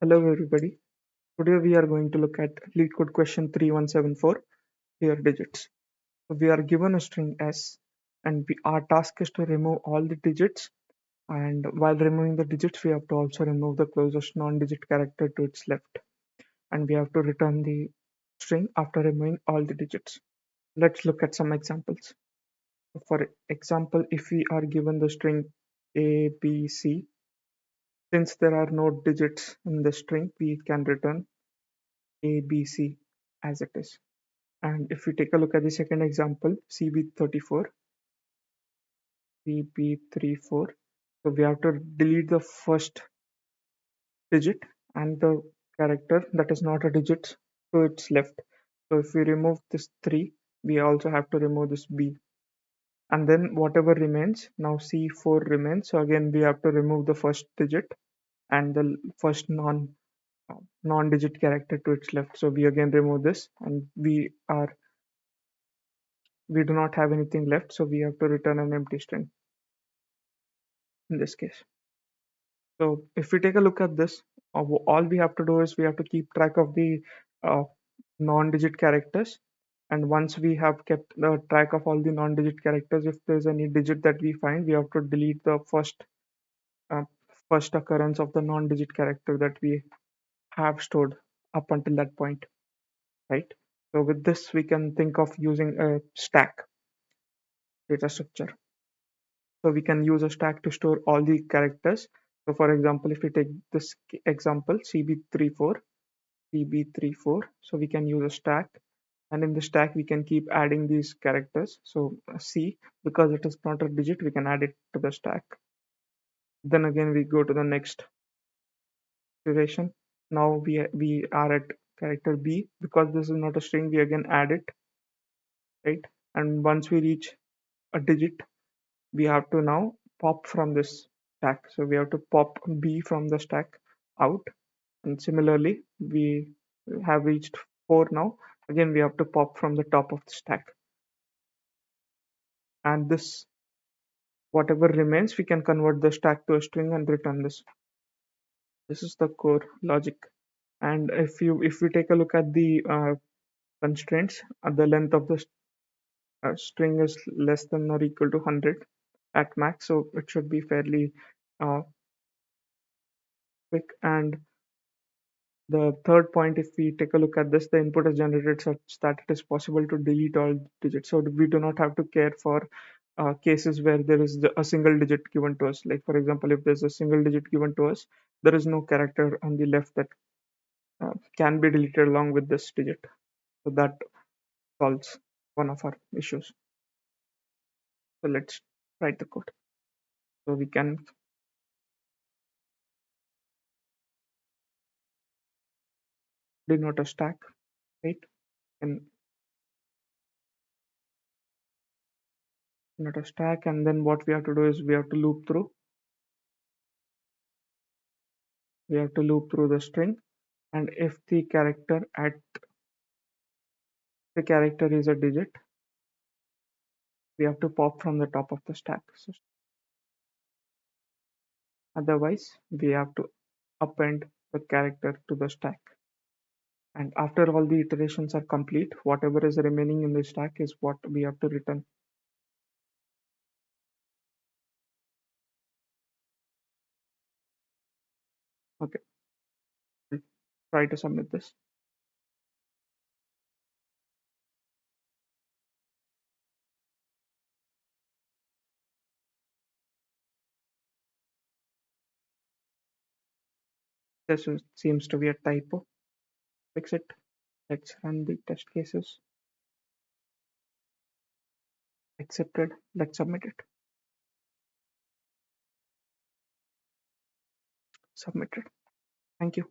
Hello everybody. Today we are going to look at Leetcode question 3174, clear digits. So we are given a string S and our task is to remove all the digits, and while removing the digits we have to also remove the closest non-digit character to its left, and we have to return the string after removing all the digits. Let's look at some examples. For example, if we are given the string A, B, C, since there are no digits in the string, we can return A, B, C as it is. And if we take a look at the second example, CB34, CB34, so we have to delete the first digit and the character that is not a digit to its left. So if we remove this 3, we also have to remove this B. And then whatever remains, now C4 remains. So again, we have to remove the first digit and the first non-digit character to its left. So we again remove this, and we do not have anything left, so we have to return an empty string in this case. So if we take a look at this, all we have to do is we have to keep track of the uh, non-digit characters, and once we have kept the track of all the non-digit characters, if there's any digit that we find, we have to delete the uh, first occurrence of the non-digit character that we have stored up until that point, right? So with this, we can think of using a stack data structure. So we can use a stack to store all the characters. So for example, if we take this example, CB34, so we can use a stack. And in the stack, we can keep adding these characters. So C, because it is not a digit, we can add it to the stack. Then again, we go to the next iteration. Now we are at character B. Because this is not a string, we again add it, right? And once we reach a digit, we have to now pop from this stack. So we have to pop B from the stack out. And similarly, we have reached 4 now. Again, we have to pop from the top of the stack. And this, whatever remains, we can convert the stack to a string and return this. This is the core logic. And if we take a look at the constraints, the length of the string is less than or equal to 100 at max, so it should be fairly uh, quick. And the third point, if we take a look at this, the input is generated such that it is possible to delete all digits. So we do not have to care for cases where there is a single digit given to us. Like for example, if there's a single digit given to us, there is no character on the left that can be deleted along with this digit. So that solves one of our issues. So let's write the code. So we can denote a stack, right? And denote a stack, and then what we have to do is we have to loop through. We have to loop through the string, and if the character is a digit, we have to pop from the top of the stack. So otherwise, we have to append the character to the stack. And after all the iterations are complete, whatever is remaining in the stack is what we have to return. Okay, try to submit this. Seems to be a typo. Fix it. Let's run the test cases. Accepted. Let's submit it. Submitted. Thank you.